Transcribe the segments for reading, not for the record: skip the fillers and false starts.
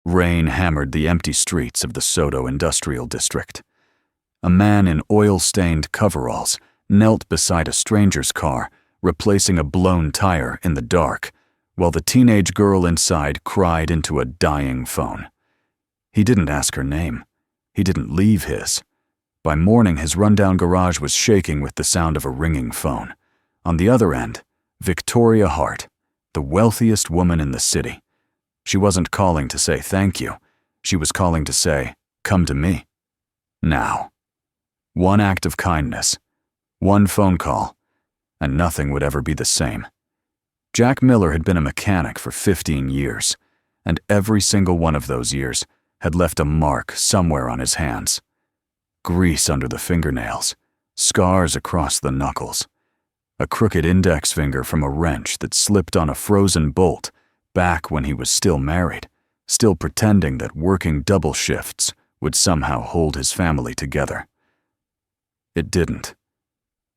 Rain hammered the empty streets of the Sodo industrial district. A man in oil-stained coveralls knelt beside a stranger's car, replacing a blown tire in the dark, while the teenage girl inside cried into a dying phone. He didn't ask her name. He didn't leave his. By morning, his rundown garage was shaking with the sound of a ringing phone. On the other end, Victoria Hart, the wealthiest woman in the city. She wasn't calling to say thank you. She was calling to say, "Come to me. Now." One act of kindness, one phone call, and nothing would ever be the same. Jack Miller had been a mechanic for 15 years, and every single one of those years had left a mark somewhere on his hands. Grease under the fingernails, scars across the knuckles, a crooked index finger from a wrench that slipped on a frozen bolt back when he was still married, still pretending that working double shifts would somehow hold his family together. It didn't.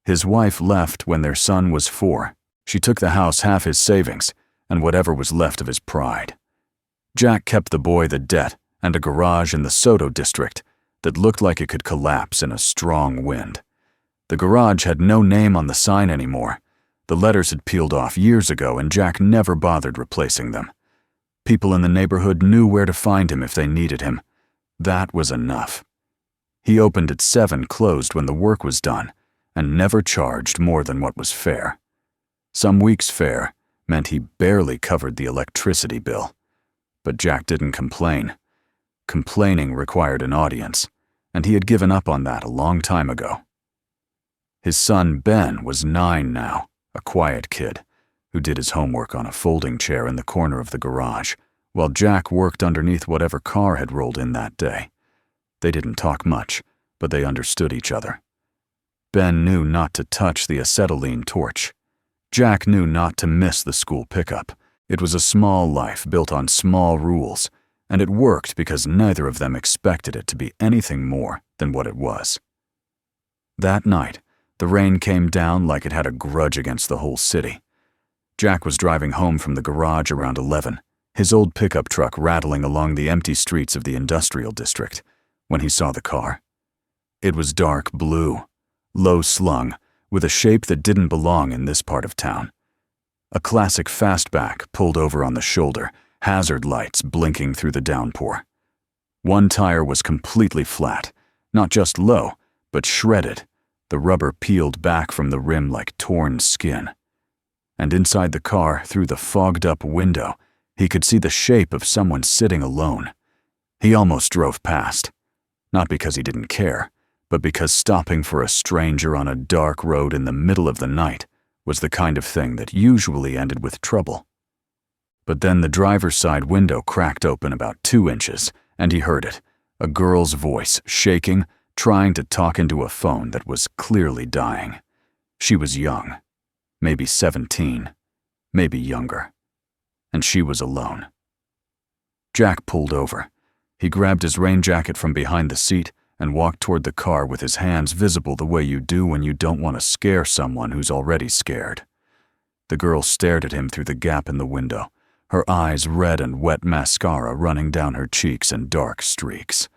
His wife left when their son was 4. She took the house, half his savings, and whatever was left of his pride. Jack kept the boy the debt and a garage in the Sodo district that looked like it could collapse in a strong wind. The garage had no name on the sign anymore. The letters had peeled off years ago, and Jack never bothered replacing them. People in the neighborhood knew where to find him if they needed him. That was enough. He opened at 7, closed when the work was done, and never charged more than what was fair. Some weeks' fare meant he barely covered the electricity bill. But Jack didn't complain. Complaining required an audience, and he had given up on that a long time ago. His son Ben was 9 now, a quiet kid who did his homework on a folding chair in the corner of the garage, while Jack worked underneath whatever car had rolled in that day. They didn't talk much, but they understood each other. Ben knew not to touch the acetylene torch. Jack knew not to miss the school pickup. It was a small life built on small rules, and it worked because neither of them expected it to be anything more than what it was. That night, the rain came down like it had a grudge against the whole city. Jack was driving home from the garage around 11, his old pickup truck rattling along the empty streets of the industrial district, when he saw the car. It was dark blue, low-slung, with a shape that didn't belong in this part of town. A classic fastback pulled over on the shoulder, hazard lights blinking through the downpour. One tire was completely flat, not just low, but shredded, the rubber peeled back from the rim like torn skin. And inside the car, through the fogged-up window, he could see the shape of someone sitting alone. He almost drove past. Not because he didn't care, but because stopping for a stranger on a dark road in the middle of the night was the kind of thing that usually ended with trouble. But then the driver's side window cracked open about 2 inches, and he heard it, a girl's voice, shaking, trying to talk into a phone that was clearly dying. She was young, maybe 17, maybe younger, and she was alone. Jack pulled over. He grabbed his rain jacket from behind the seat and walked toward the car with his hands visible the way you do when you don't want to scare someone who's already scared. The girl stared at him through the gap in the window, her eyes red and wet mascara running down her cheeks in dark streaks.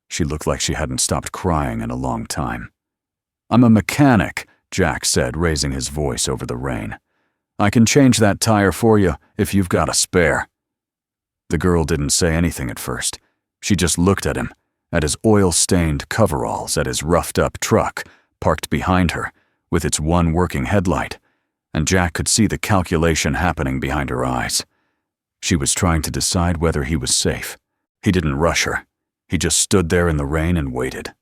She looked like she hadn't stopped crying in a long time. "I'm a mechanic," Jack said, raising his voice over the rain. "I can change that tire for you if you've got a spare." The girl didn't say anything at first. She just looked at him, at his oil-stained coveralls, at his roughed-up truck parked behind her with its one working headlight, and Jack could see the calculation happening behind her eyes. She was trying to decide whether he was safe. He didn't rush her. He just stood there in the rain and waited.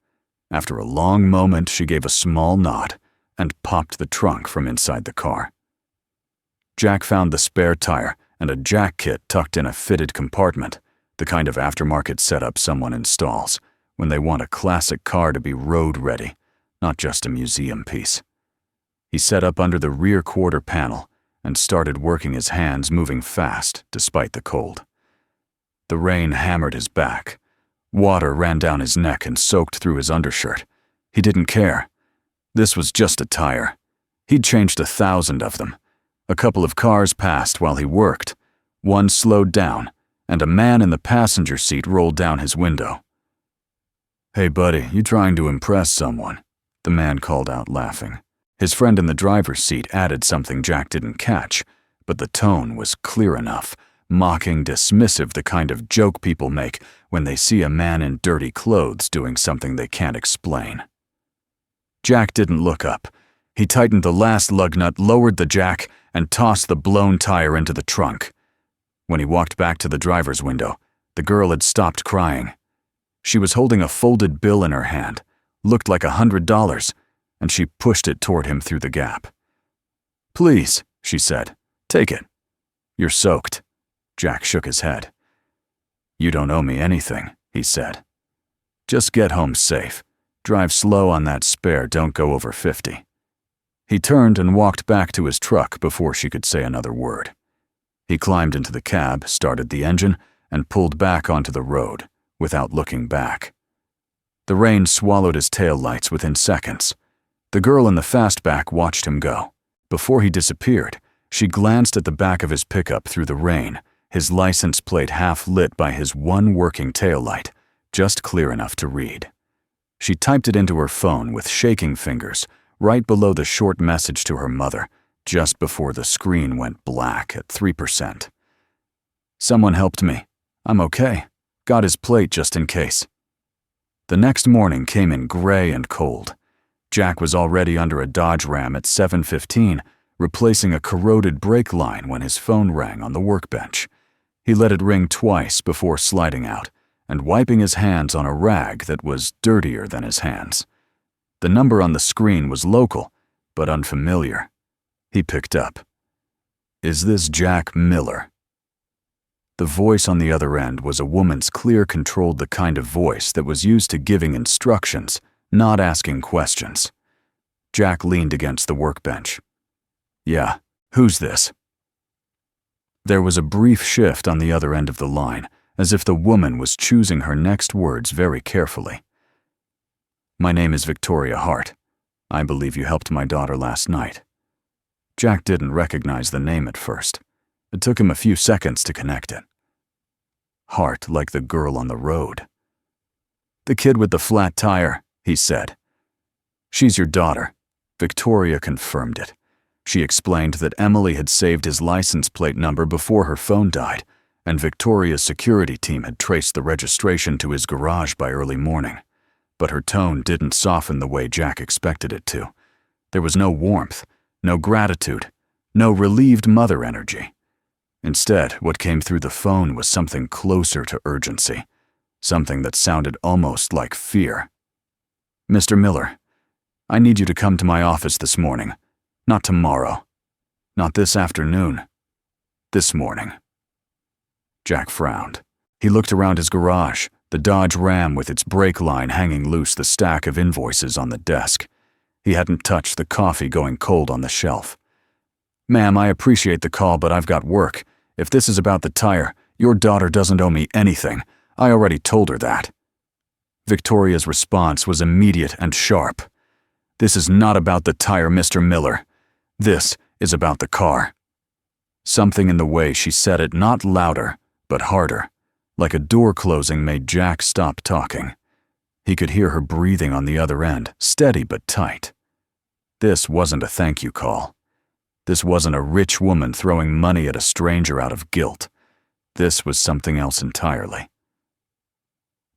After a long moment, she gave a small nod and popped the trunk from inside the car. Jack found the spare tire and a jack kit tucked in a fitted compartment, the kind of aftermarket setup someone installs when they want a classic car to be road-ready, not just a museum piece. He set up under the rear quarter panel and started working his hands, moving fast despite the cold. The rain hammered his back. Water ran down his neck and soaked through his undershirt. He didn't care. This was just a tire. He'd changed 1,000 of them. A couple of cars passed while he worked. One slowed down, and a man in the passenger seat rolled down his window. "Hey buddy, you trying to impress someone?" the man called out, laughing. His friend in the driver's seat added something Jack didn't catch, but the tone was clear enough, mocking, dismissive, the kind of joke people make when they see a man in dirty clothes doing something they can't explain. Jack didn't look up. He tightened the last lug nut, lowered the jack, and tossed the blown tire into the trunk. When he walked back to the driver's window, the girl had stopped crying. She was holding a folded bill in her hand, looked like $100, and she pushed it toward him through the gap. "Please," she said, "take it." "You're soaked." Jack shook his head. "You don't owe me anything," he said. "Just get home safe. Drive slow on that spare, don't go over 50. He turned and walked back to his truck before she could say another word. He climbed into the cab, started the engine, and pulled back onto the road, without looking back. The rain swallowed his taillights within seconds. The girl in the fastback watched him go. Before he disappeared, she glanced at the back of his pickup through the rain, his license plate half lit by his one working taillight, just clear enough to read. She typed it into her phone with shaking fingers, right below the short message to her mother, just before the screen went black at 3%. "Someone helped me. I'm okay. Got his plate just in case." The next morning came in gray and cold. Jack was already under a Dodge Ram at 7:15, replacing a corroded brake line when his phone rang on the workbench. He let it ring twice before sliding out and wiping his hands on a rag that was dirtier than his hands. The number on the screen was local, but unfamiliar. He picked up. "Is this Jack Miller?" The voice on the other end was a woman's clear, controlled, the kind of voice that was used to giving instructions, not asking questions. Jack leaned against the workbench. "Yeah, who's this?" There was a brief shift on the other end of the line, as if the woman was choosing her next words very carefully. "My name is Victoria Hart. I believe you helped my daughter last night." Jack didn't recognize the name at first. It took him a few seconds to connect it. Hart, like the girl on the road. "The kid with the flat tire," he said. "She's your daughter." Victoria confirmed it. She explained that Emily had saved his license plate number before her phone died, and Victoria's security team had traced the registration to his garage by early morning. But her tone didn't soften the way Jack expected it to. There was no warmth, no gratitude, no relieved mother energy. Instead, what came through the phone was something closer to urgency, something that sounded almost like fear. "Mr. Miller, I need you to come to my office this morning. Not tomorrow. Not this afternoon. This morning." Jack frowned. He looked around his garage, the Dodge Ram with its brake line hanging loose, the stack of invoices on the desk. He hadn't touched the coffee going cold on the shelf. "Ma'am, I appreciate the call, but I've got work. If this is about the tire, your daughter doesn't owe me anything. I already told her that." Victoria's response was immediate and sharp. "This is not about the tire, Mr. Miller. This is about the car." Something in the way she said it, not louder, but harder, like a door closing, made Jack stop talking. He could hear her breathing on the other end, steady but tight. This wasn't a thank you call. This wasn't a rich woman throwing money at a stranger out of guilt. This was something else entirely.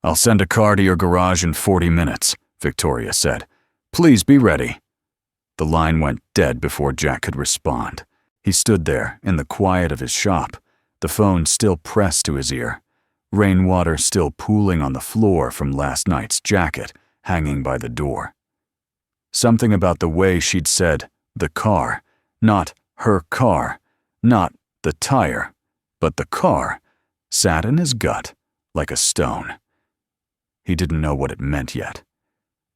"I'll send a car to your garage in 40 minutes, Victoria said. "Please be ready." The line went dead before Jack could respond. He stood there, in the quiet of his shop, the phone still pressed to his ear, rainwater still pooling on the floor from last night's jacket hanging by the door. Something about the way she'd said, "the car," not "her car," not "the tire," but "the car," sat in his gut like a stone. He didn't know what it meant yet,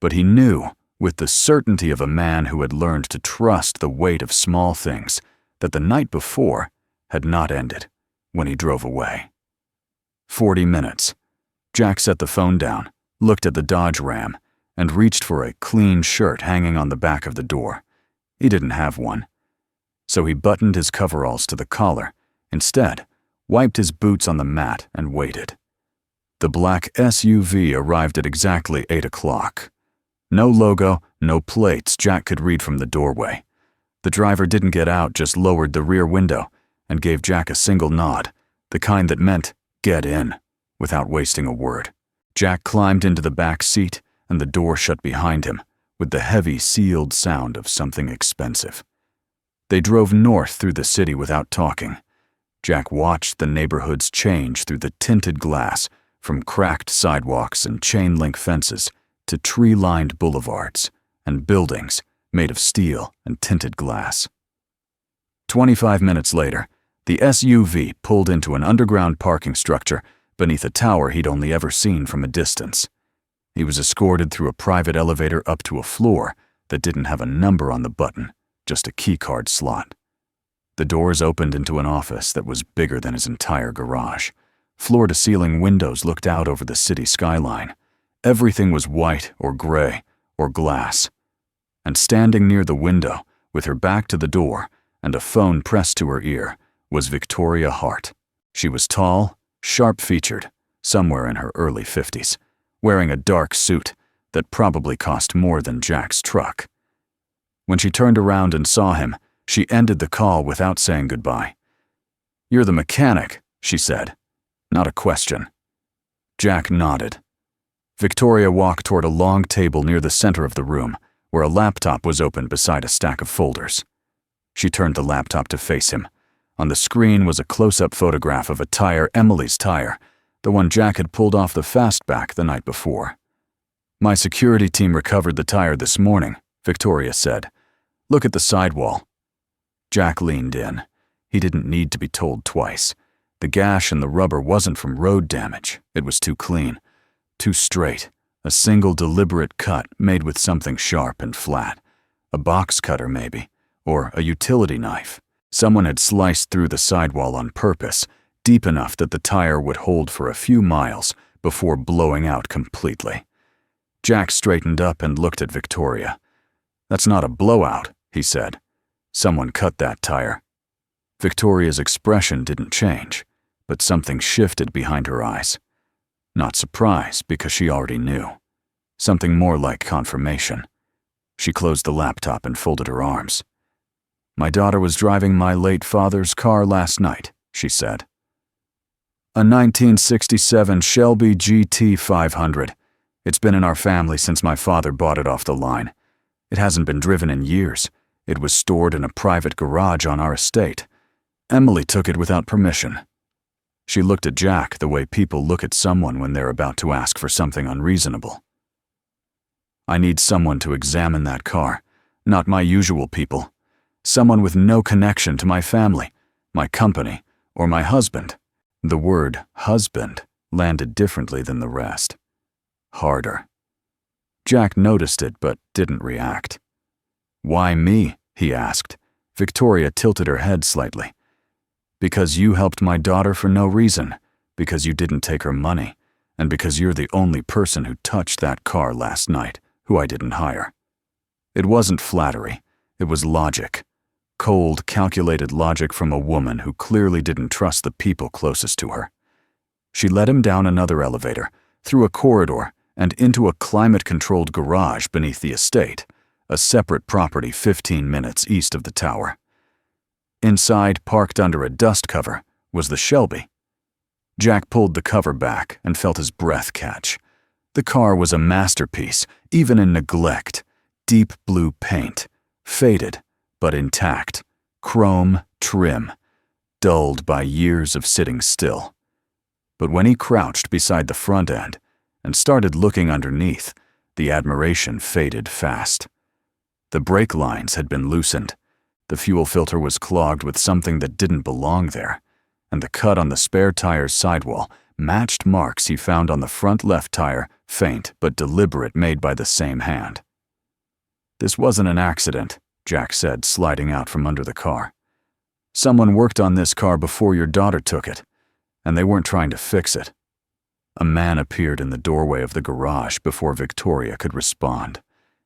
but he knew, with the certainty of a man who had learned to trust the weight of small things, that the night before had not ended when he drove away. 40 minutes. Jack set the phone down, looked at the Dodge Ram, and reached for a clean shirt hanging on the back of the door. He didn't have one. So he buttoned his coveralls to the collar, instead wiped his boots on the mat, and waited. The black SUV arrived at exactly 8 o'clock. No logo, no plates Jack could read from the doorway. The driver didn't get out, just lowered the rear window and gave Jack a single nod, the kind that meant, "Get in," without wasting a word. Jack climbed into the back seat, and the door shut behind him, with the heavy, sealed sound of something expensive. They drove north through the city without talking. Jack watched the neighborhoods change through the tinted glass, from cracked sidewalks and chain-link fences to tree-lined boulevards and buildings made of steel and tinted glass. 25 minutes later, the SUV pulled into an underground parking structure beneath a tower he'd only ever seen from a distance. He was escorted through a private elevator up to a floor that didn't have a number on the button, just a keycard slot. The doors opened into an office that was bigger than his entire garage. Floor-to-ceiling windows looked out over the city skyline. Everything was white or gray or glass. And standing near the window, with her back to the door and a phone pressed to her ear, was Victoria Hart. She was tall, sharp-featured, somewhere in her early 50s, wearing a dark suit that probably cost more than Jack's truck. When she turned around and saw him, she ended the call without saying goodbye. "You're the mechanic," she said. Not a question. Jack nodded. Victoria walked toward a long table near the center of the room, where a laptop was open beside a stack of folders. She turned the laptop to face him. On the screen was a close-up photograph of a tire, Emily's tire, the one Jack had pulled off the fastback the night before. "My security team recovered the tire this morning," Victoria said. "Look at the sidewall." Jack leaned in. He didn't need to be told twice. The gash in the rubber wasn't from road damage. It was too clean, too straight, a single deliberate cut made with something sharp and flat. A box cutter, maybe, or a utility knife. Someone had sliced through the sidewall on purpose, deep enough that the tire would hold for a few miles before blowing out completely. Jack straightened up and looked at Victoria. "That's not a blowout," he said. "Someone cut that tire." Victoria's expression didn't change, but something shifted behind her eyes. Not surprise, because she already knew. Something more like confirmation. She closed the laptop and folded her arms. "My daughter was driving my late father's car last night," she said. "A 1967 Shelby GT500. It's been in our family since my father bought it off the line. It hasn't been driven in years. It was stored in a private garage on our estate. Emily took it without permission." She looked at Jack the way people look at someone when they're about to ask for something unreasonable. "I need someone to examine that car, not my usual people. Someone with no connection to my family, my company, or my husband." The word husband landed differently than the rest. Harder. Jack noticed it but didn't react. "Why me?" he asked. Victoria tilted her head slightly. "Because you helped my daughter for no reason, because you didn't take her money, and because you're the only person who touched that car last night, who I didn't hire." It wasn't flattery, it was logic. Cold, calculated logic from a woman who clearly didn't trust the people closest to her. She led him down another elevator, through a corridor, and into a climate-controlled garage beneath the estate, a separate property 15 minutes east of the tower. Inside, parked under a dust cover, was the Shelby. Jack pulled the cover back and felt his breath catch. The car was a masterpiece, even in neglect. Deep blue paint, faded but intact, chrome trim, dulled by years of sitting still. But when he crouched beside the front end and started looking underneath, the admiration faded fast. The brake lines had been loosened. The fuel filter was clogged with something that didn't belong there, and the cut on the spare tire's sidewall matched marks he found on the front left tire, faint but deliberate, made by the same hand. "This wasn't an accident," Jack said, sliding out from under the car. "Someone worked on this car before your daughter took it, and they weren't trying to fix it." A man appeared in the doorway of the garage before Victoria could respond.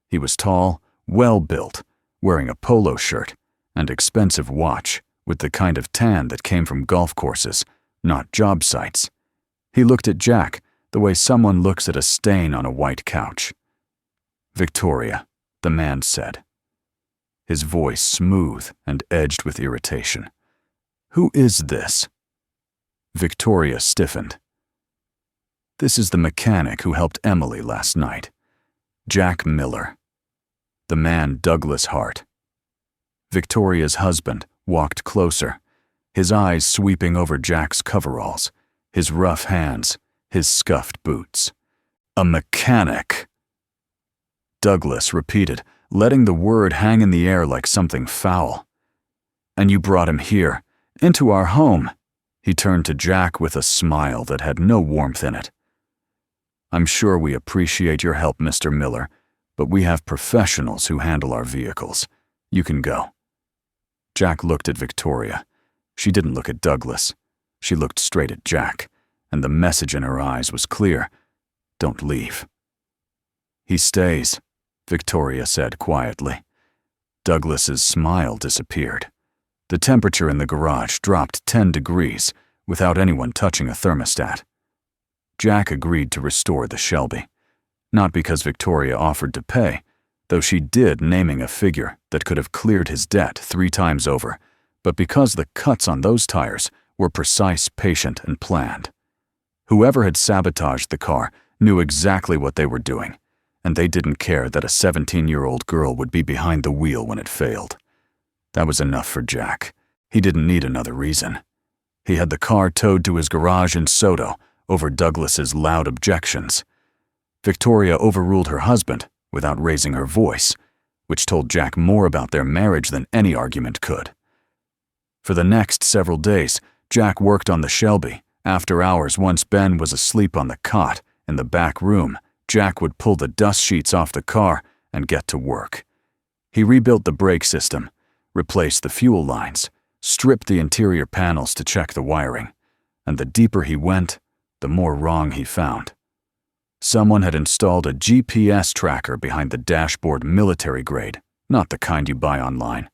He was tall, well-built, wearing a polo shirt and expensive watch with the kind of tan that came from golf courses, not job sites. He looked at Jack the way someone looks at a stain on a white couch. "Victoria," the man said, his voice smooth and edged with irritation. "Who is this?" Victoria stiffened. "This is the mechanic who helped Emily last night. Jack Miller." The man, Douglas Hart. Victoria's husband, walked closer, his eyes sweeping over Jack's coveralls, his rough hands, his scuffed boots. "A mechanic," Douglas repeated, letting the word hang in the air like something foul. "And you brought him here, into our home." He turned to Jack with a smile that had no warmth in it. "I'm sure we appreciate your help, Mr. Miller, but we have professionals who handle our vehicles. You can go." Jack looked at Victoria. She didn't look at Douglas. She looked straight at Jack, and the message in her eyes was clear. "Don't leave." "He stays," Victoria said quietly. Douglas's smile disappeared. The temperature in the garage dropped 10 degrees without anyone touching a thermostat. Jack agreed to restore the Shelby, not because Victoria offered to pay, though she did, naming a figure that could have cleared his debt 3 times over, but because the cuts on those tires were precise, patient, and planned. Whoever had sabotaged the car knew exactly what they were doing, and they didn't care that a 17-year-old girl would be behind the wheel when it failed. That was enough for Jack. He didn't need another reason. He had the car towed to his garage in Sodo over Douglas's loud objections. Victoria overruled her husband without raising her voice, which told Jack more about their marriage than any argument could. For the next several days, Jack worked on the Shelby. After hours, once Ben was asleep on the cot in the back room, Jack would pull the dust sheets off the car and get to work. He rebuilt the brake system, replaced the fuel lines, stripped the interior panels to check the wiring, and the deeper he went, the more wrong he found. Someone had installed a GPS tracker behind the dashboard, military grade, not the kind you buy online.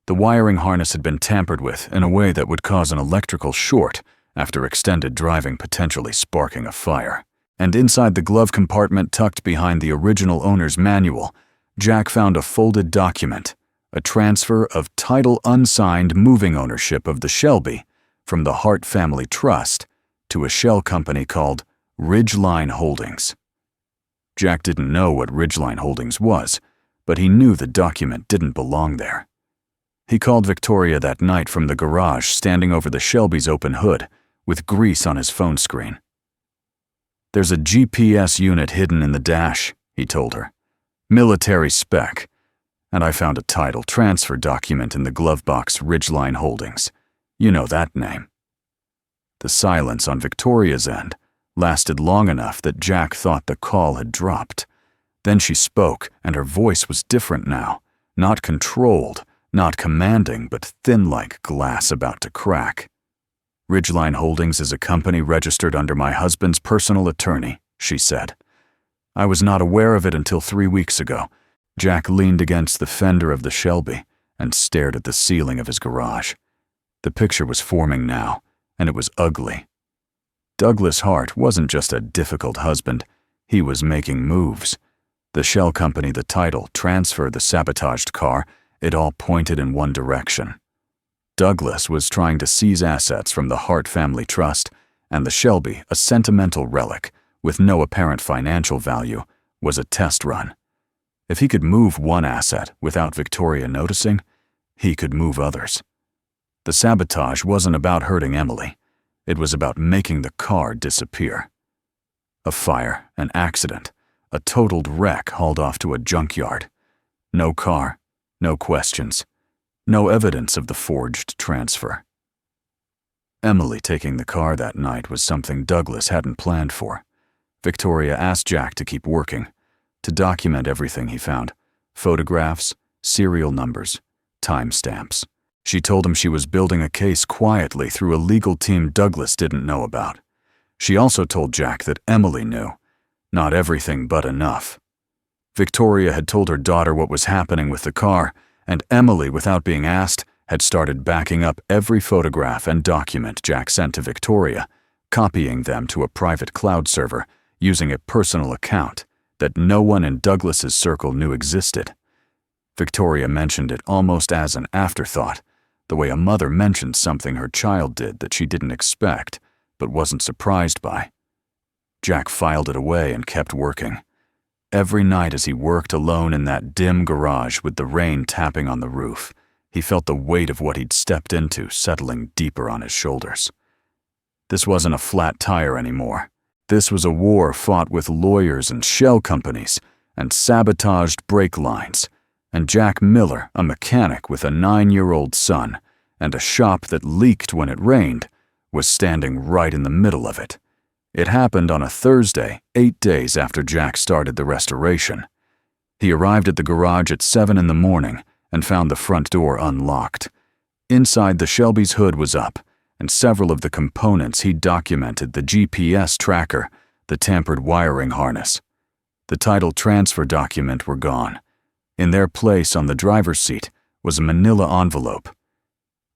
The wiring harness had been tampered with in a way that would cause an electrical short after extended driving, potentially sparking a fire. And inside the glove compartment tucked behind the original owner's manual, Jack found a folded document, a transfer of title unsigned moving ownership of the Shelby from the Hart Family Trust to a shell company called Ridgeline Holdings. Jack didn't know what Ridgeline Holdings was, but he knew the document didn't belong there. He called Victoria that night from the garage, standing over the Shelby's open hood, with grease on his phone screen. "There's a GPS unit hidden in the dash," he told her. "Military spec. And I found a title transfer document in the glove box, Ridgeline Holdings. You know that name." The silence on Victoria's end lasted long enough that Jack thought the call had dropped. Then she spoke, and her voice was different now, not controlled, not commanding, but thin like glass about to crack. "Ridgeline Holdings is a company registered under my husband's personal attorney," she said. "I was not aware of it until 3 weeks ago." Jack leaned against the fender of the Shelby and stared at the ceiling of his garage. The picture was forming now, and it was ugly. Douglas Hart wasn't just a difficult husband, he was making moves. The shell company, the title, transfer, the sabotaged car, it all pointed in one direction. Douglas was trying to seize assets from the Hart Family Trust, and the Shelby, a sentimental relic with no apparent financial value, was a test run. If he could move one asset without Victoria noticing, he could move others. The sabotage wasn't about hurting Emily. It was about making the car disappear. A fire, an accident, a totaled wreck hauled off to a junkyard. No car, no questions, no evidence of the forged transfer. Emily taking the car that night was something Douglas hadn't planned for. Victoria asked Jack to keep working, to document everything he found: photographs, serial numbers, timestamps. She told him she was building a case quietly through a legal team Douglas didn't know about. She also told Jack that Emily knew. Not everything, but enough. Victoria had told her daughter what was happening with the car, and Emily, without being asked, had started backing up every photograph and document Jack sent to Victoria, copying them to a private cloud server using a personal account that no one in Douglas's circle knew existed. Victoria mentioned it almost as an afterthought, the way a mother mentions something her child did that she didn't expect but wasn't surprised by. Jack filed it away and kept working. Every night as he worked alone in that dim garage with the rain tapping on the roof, he felt the weight of what he'd stepped into settling deeper on his shoulders. This wasn't a flat tire anymore. This was a war fought with lawyers and shell companies and sabotaged brake lines, and Jack Miller, a mechanic with a 9-year-old son and a shop that leaked when it rained, was standing right in the middle of it. It happened on a Thursday, 8 days after Jack started the restoration. He arrived at the garage at 7 in the morning and found the front door unlocked. Inside, the Shelby's hood was up, and several of the components he'd documented: the GPS tracker, the tampered wiring harness. The title transfer document were gone. In their place on the driver's seat was a manila envelope.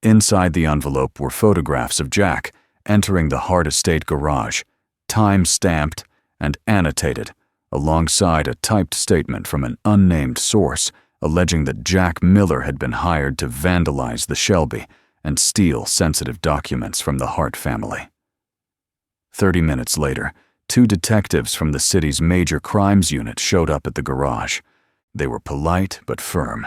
Inside the envelope were photographs of Jack entering the Hart Estate garage, time-stamped and annotated, alongside a typed statement from an unnamed source alleging that Jack Miller had been hired to vandalize the Shelby and steal sensitive documents from the Hart family. 30 minutes later, 2 detectives from the city's major crimes unit showed up at the garage. They were polite but firm.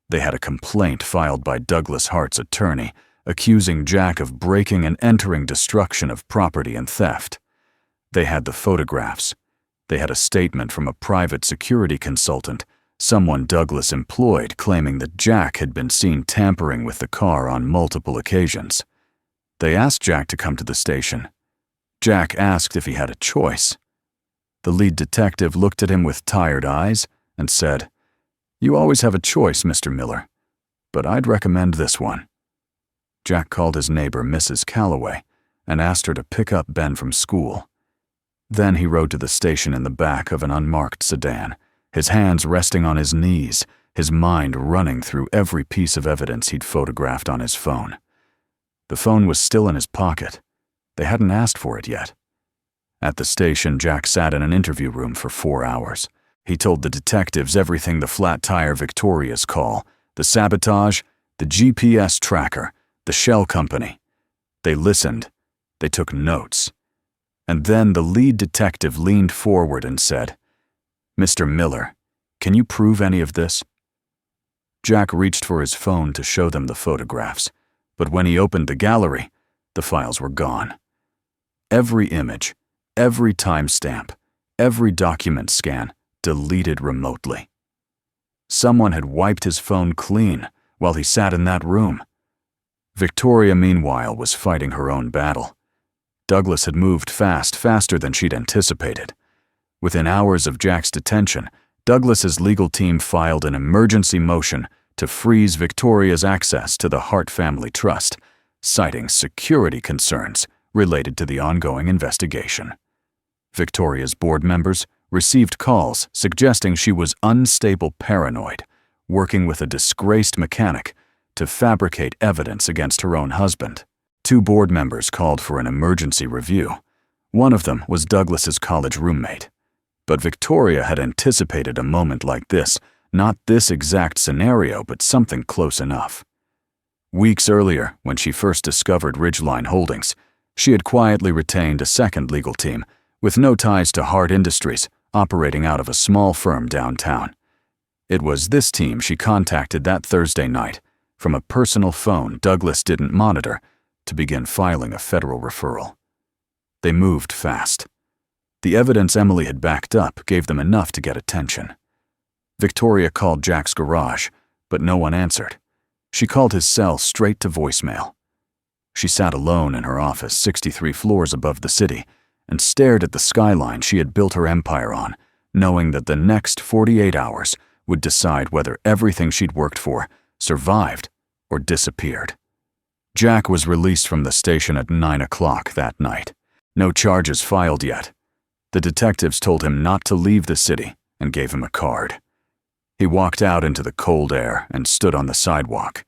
They had a complaint filed by Douglas Hart's attorney, accusing Jack of breaking and entering destruction of property and theft. They had the photographs. They had a statement from a private security consultant, someone Douglas employed, claiming that Jack had been seen tampering with the car on multiple occasions. They asked Jack to come to the station. Jack asked if he had a choice. The lead detective looked at him with tired eyes and said, "You always have a choice, Mr. Miller, but I'd recommend this one." Jack called his neighbor, Mrs. Calloway, and asked her to pick up Ben from school. Then he rode to the station in the back of an unmarked sedan, his hands resting on his knees, his mind running through every piece of evidence he'd photographed on his phone. The phone was still in his pocket. They hadn't asked for it yet. At the station, Jack sat in an interview room for 4 hours. He told the detectives everything: the flat tire Victoria's call, the sabotage, the GPS tracker, the shell company. They listened. They took notes. And then the lead detective leaned forward and said, "Mr. Miller, can you prove any of this?" Jack reached for his phone to show them the photographs, but when he opened the gallery, the files were gone. Every image, every timestamp, every document scan deleted remotely. Someone had wiped his phone clean while he sat in that room. Victoria, meanwhile, was fighting her own battle. Douglas had moved fast, faster than she'd anticipated. Within hours of Jack's detention, Douglas's legal team filed an emergency motion to freeze Victoria's access to the Hart Family Trust, citing security concerns related to the ongoing investigation. Victoria's board members received calls suggesting she was unstable paranoid, working with a disgraced mechanic to fabricate evidence against her own husband. 2 board members called for an emergency review. One of them was Douglas's college roommate. But Victoria had anticipated a moment like this, not this exact scenario, but something close enough. Weeks earlier, when she first discovered Ridgeline Holdings, she had quietly retained a second legal team with no ties to Hart Industries, operating out of a small firm downtown. It was this team she contacted that Thursday night, from a personal phone Douglas didn't monitor, to begin filing a federal referral. They moved fast. The evidence Emily had backed up gave them enough to get attention. Victoria called Jack's garage, but no one answered. She called his cell straight to voicemail. She sat alone in her office 63 floors above the city and stared at the skyline she had built her empire on, knowing that the next 48 hours would decide whether everything she'd worked for survived or disappeared. Jack was released from the station at 9 o'clock that night. No charges filed yet. The detectives told him not to leave the city and gave him a card. He walked out into the cold air and stood on the sidewalk.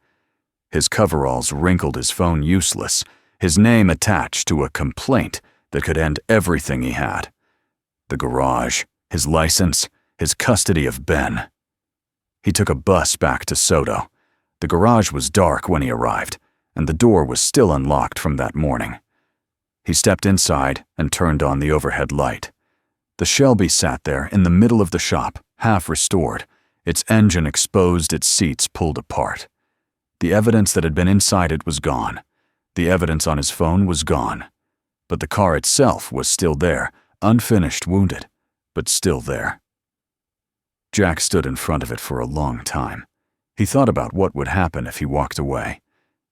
His coveralls wrinkled his phone useless, his name attached to a complaint that could end everything he had. The garage, his license, his custody of Ben. He took a bus back to Sodo. The garage was dark when he arrived, and the door was still unlocked from that morning. He stepped inside and turned on the overhead light. The Shelby sat there in the middle of the shop, half restored, its engine exposed, its seats pulled apart. The evidence that had been inside it was gone. The evidence on his phone was gone. But the car itself was still there, unfinished, wounded, but still there. Jack stood in front of it for a long time. He thought about what would happen if he walked away.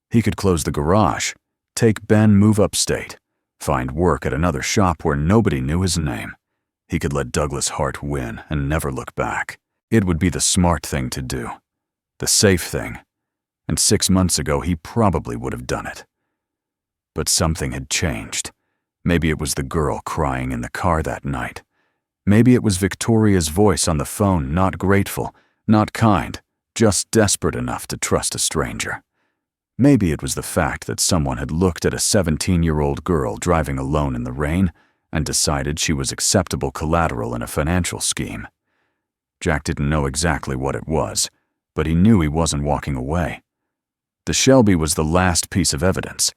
He could close the garage, take Ben, move upstate, find work at another shop where nobody knew his name. He could let Douglas Hart win and never look back. It would be the smart thing to do, the safe thing, and 6 months ago he probably would have done it. But something had changed. Maybe it was the girl crying in the car that night. Maybe it was Victoria's voice on the phone, not grateful, not kind, just desperate enough to trust a stranger. Maybe it was the fact that someone had looked at a 17-year-old girl driving alone in the rain and decided she was acceptable collateral in a financial scheme. Jack didn't know exactly what it was, but he knew he wasn't walking away. The Shelby was the last piece of evidence.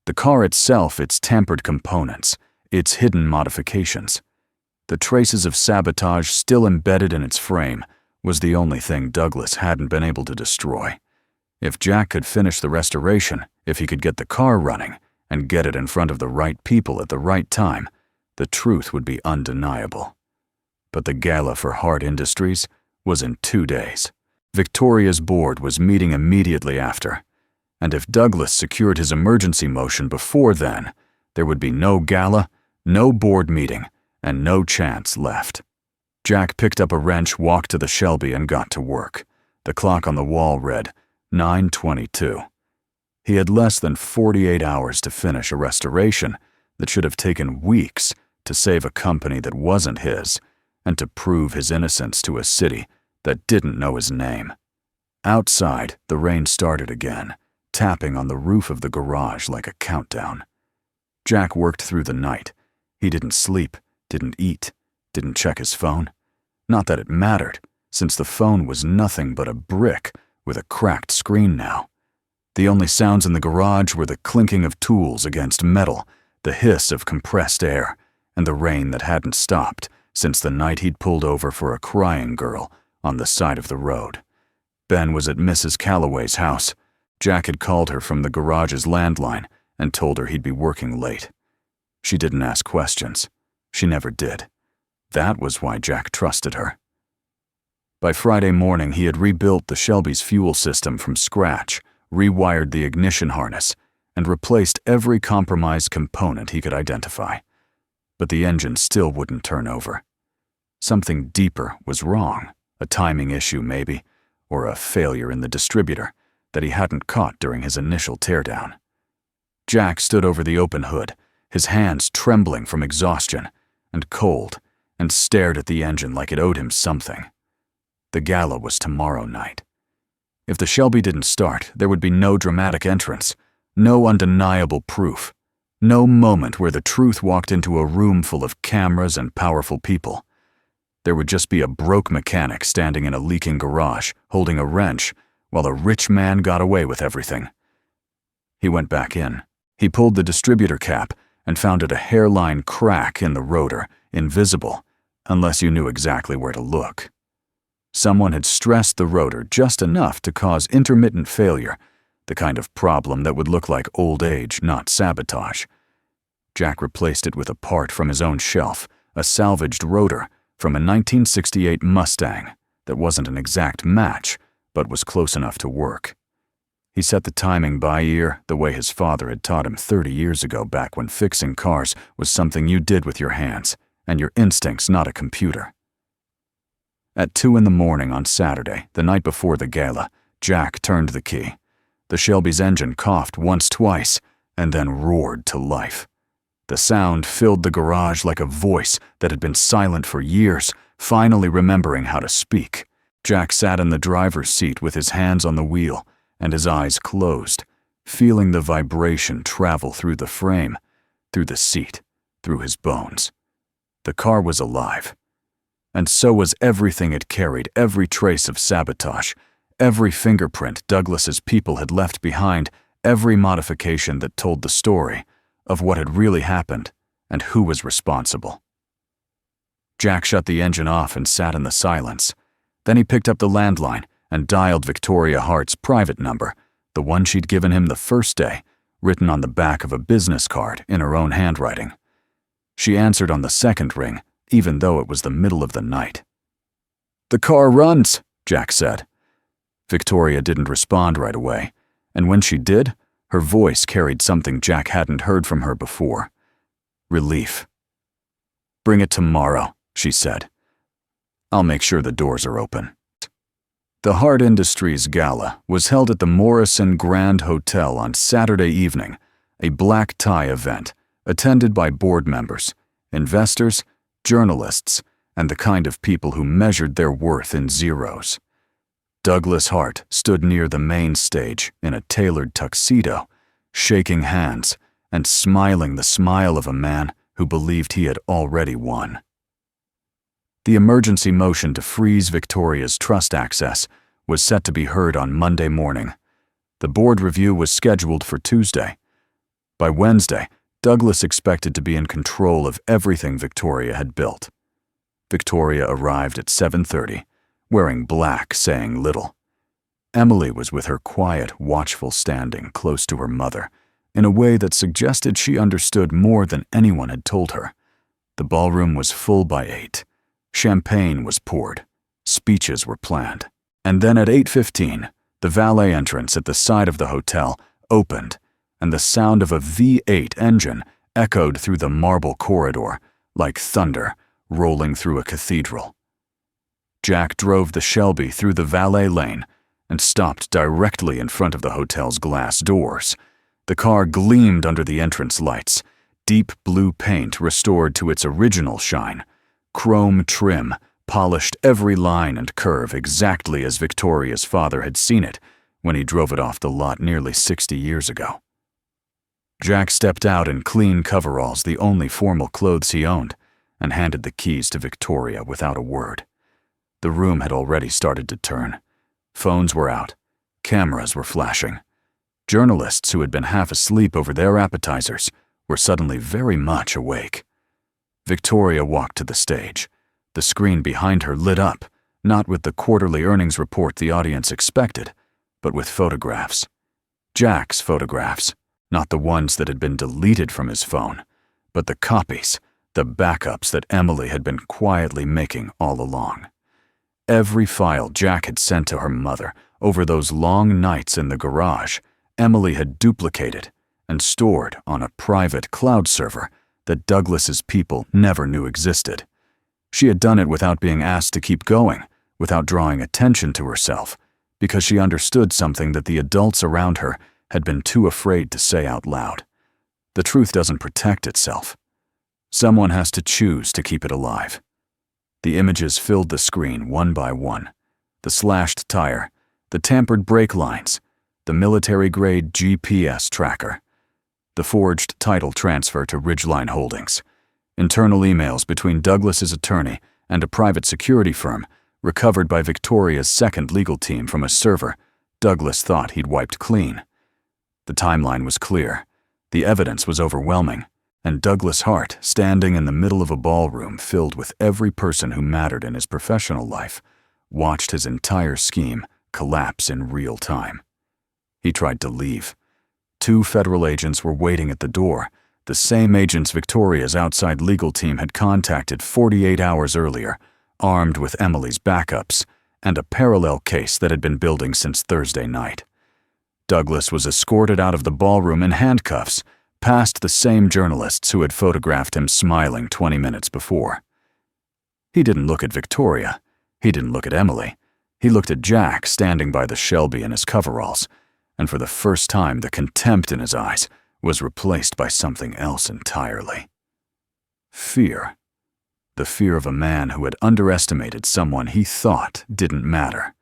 The car itself, its tampered components, its hidden modifications. The traces of sabotage still embedded in its frame was the only thing Douglas hadn't been able to destroy. If Jack could finish the restoration, if he could get the car running and get it in front of the right people at the right time, the truth would be undeniable. But the gala for Hart Industries was in 2 days. Victoria's board was meeting immediately after, and if Douglas secured his emergency motion before then, there would be no gala, no board meeting, and no chance left. Jack picked up a wrench, walked to the Shelby, and got to work. The clock on the wall read 9:22. He had less than 48 hours to finish a restoration that should have taken weeks to save a company that wasn't his and to prove his innocence to a city that didn't know his name. Outside, the rain started again, tapping on the roof of the garage like a countdown. Jack worked through the night. He didn't sleep, didn't eat, didn't check his phone. Not that it mattered, since the phone was nothing but a brick with a cracked screen now. The only sounds in the garage were the clinking of tools against metal, the hiss of compressed air, and the rain that hadn't stopped since the night he'd pulled over for a crying girl on the side of the road. Ben was at Mrs. Calloway's house. Jack had called her from the garage's landline and told her he'd be working late. She didn't ask questions. She never did. That was why Jack trusted her. By Friday morning, he had rebuilt the Shelby's fuel system from scratch, rewired the ignition harness, and replaced every compromised component he could identify. But the engine still wouldn't turn over. Something deeper was wrong, a timing issue maybe, or a failure in the distributor that he hadn't caught during his initial teardown. Jack stood over the open hood, his hands trembling from exhaustion and cold, and stared at the engine like it owed him something. The gala was tomorrow night. If the Shelby didn't start, there would be no dramatic entrance, no undeniable proof, no moment where the truth walked into a room full of cameras and powerful people. There would just be a broke mechanic standing in a leaking garage, holding a wrench, while a rich man got away with everything. He went back in. He pulled the distributor cap and found it a hairline crack in the rotor, invisible, unless you knew exactly where to look. Someone had stressed the rotor just enough to cause intermittent failure, the kind of problem that would look like old age, not sabotage. Jack replaced it with a part from his own shelf, a salvaged rotor from a 1968 Mustang that wasn't an exact match, but was close enough to work. He set the timing by ear the way his father had taught him 30 years ago, back when fixing cars was something you did with your hands and your instincts, not a computer. At 2 a.m. on Saturday, the night before the gala, Jack turned the key. The Shelby's engine coughed once, twice, and then roared to life. The sound filled the garage like a voice that had been silent for years, finally remembering how to speak. Jack sat in the driver's seat with his hands on the wheel and his eyes closed, feeling the vibration travel through the frame, through the seat, through his bones. The car was alive. And so was everything it carried, every trace of sabotage, every fingerprint Douglas's people had left behind, every modification that told the story of what had really happened and who was responsible. Jack shut the engine off and sat in the silence. Then he picked up the landline and dialed Victoria Hart's private number, the one she'd given him the first day, written on the back of a business card in her own handwriting. She answered on the second ring, even though it was the middle of the night. "The car runs," Jack said. Victoria didn't respond right away, and when she did, her voice carried something Jack hadn't heard from her before. Relief. "Bring it tomorrow," she said. "I'll make sure the doors are open." The Hart Industries Gala was held at the Morrison Grand Hotel on Saturday evening, a black tie event attended by board members, investors, journalists, and the kind of people who measured their worth in zeros. Douglas Hart stood near the main stage in a tailored tuxedo, shaking hands and smiling the smile of a man who believed he had already won. The emergency motion to freeze Victoria's trust access was set to be heard on Monday morning. The board review was scheduled for Tuesday. By Wednesday, Douglas expected to be in control of everything Victoria had built. Victoria arrived at 7:30, wearing black, saying little. Emily was with her quiet, watchful standing close to her mother, in a way that suggested she understood more than anyone had told her. The ballroom was full by 8. Champagne was poured. Speeches were planned. And then at 8:15, the valet entrance at the side of the hotel opened, and the sound of a V8 engine echoed through the marble corridor like thunder rolling through a cathedral. Jack drove the Shelby through the valet lane and stopped directly in front of the hotel's glass doors. The car gleamed under the entrance lights, deep blue paint restored to its original shine, chrome trim polished every line and curve exactly as Victoria's father had seen it when he drove it off the lot nearly 60 years ago. Jack stepped out in clean coveralls, the only formal clothes he owned, and handed the keys to Victoria without a word. The room had already started to turn. Phones were out. Cameras were flashing. Journalists who had been half asleep over their appetizers were suddenly very much awake. Victoria walked to the stage. The screen behind her lit up, not with the quarterly earnings report the audience expected, but with photographs. Jack's photographs. Not the ones that had been deleted from his phone, but the copies, the backups that Emily had been quietly making all along. Every file Jack had sent to her mother over those long nights in the garage, Emily had duplicated and stored on a private cloud server that Douglas's people never knew existed. She had done it without being asked to keep going, without drawing attention to herself, because she understood something that the adults around her had been too afraid to say out loud. The truth doesn't protect itself. Someone has to choose to keep it alive. The images filled the screen one by one. The slashed tire, the tampered brake lines, the military-grade GPS tracker, the forged title transfer to Ridgeline Holdings, internal emails between Douglas's attorney and a private security firm recovered by Victoria's second legal team from a server Douglas thought he'd wiped clean. The timeline was clear, the evidence was overwhelming, and Douglas Hart, standing in the middle of a ballroom filled with every person who mattered in his professional life, watched his entire scheme collapse in real time. He tried to leave. 2 federal agents were waiting at the door, the same agents Victoria's outside legal team had contacted 48 hours earlier, armed with Emily's backups and a parallel case that had been building since Thursday night. Douglas was escorted out of the ballroom in handcuffs, past the same journalists who had photographed him smiling 20 minutes before. He didn't look at Victoria. He didn't look at Emily. He looked at Jack standing by the Shelby in his coveralls, and for the first time the contempt in his eyes was replaced by something else entirely. Fear. The fear of a man who had underestimated someone he thought didn't matter.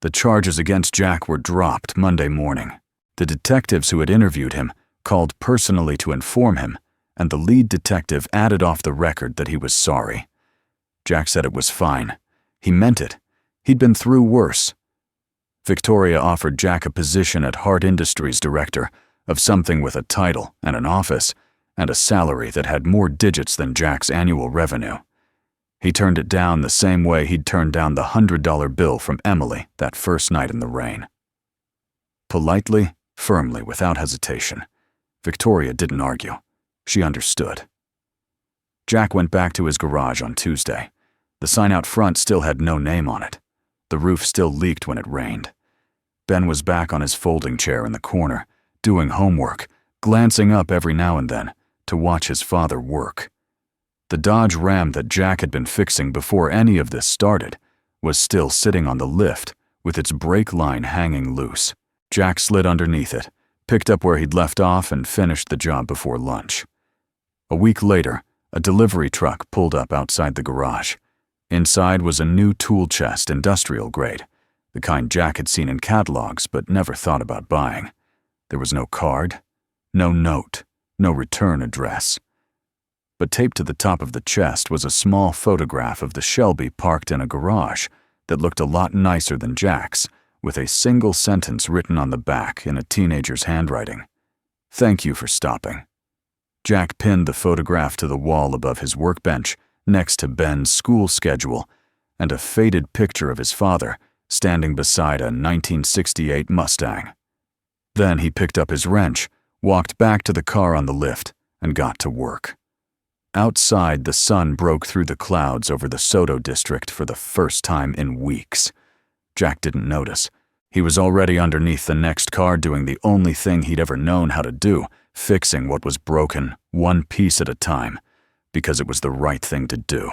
The charges against Jack were dropped Monday morning. The detectives who had interviewed him called personally to inform him, and the lead detective added off the record that he was sorry. Jack said it was fine. He meant it. He'd been through worse. Victoria offered Jack a position at Hart Industries director of something with a title and an office and a salary that had more digits than Jack's annual revenue. He turned it down the same way he'd turned down the $100 bill from Emily that first night in the rain. Politely, firmly, without hesitation. Victoria didn't argue. She understood. Jack went back to his garage on Tuesday. The sign out front still had no name on it. The roof still leaked when it rained. Ben was back on his folding chair in the corner, doing homework, glancing up every now and then to watch his father work. The Dodge Ram that Jack had been fixing before any of this started was still sitting on the lift with its brake line hanging loose. Jack slid underneath it, picked up where he'd left off, and finished the job before lunch. A week later, a delivery truck pulled up outside the garage. Inside was a new tool chest, industrial grade, the kind Jack had seen in catalogs but never thought about buying. There was no card, no note, no return address. But taped to the top of the chest was a small photograph of the Shelby parked in a garage that looked a lot nicer than Jack's, with a single sentence written on the back in a teenager's handwriting. "Thank you for stopping." Jack pinned the photograph to the wall above his workbench next to Ben's school schedule and a faded picture of his father standing beside a 1968 Mustang. Then he picked up his wrench, walked back to the car on the lift, and got to work. Outside, the sun broke through the clouds over the Sodo district for the first time in weeks. Jack didn't notice. He was already underneath the next car doing the only thing he'd ever known how to do, fixing what was broken, one piece at a time, because it was the right thing to do.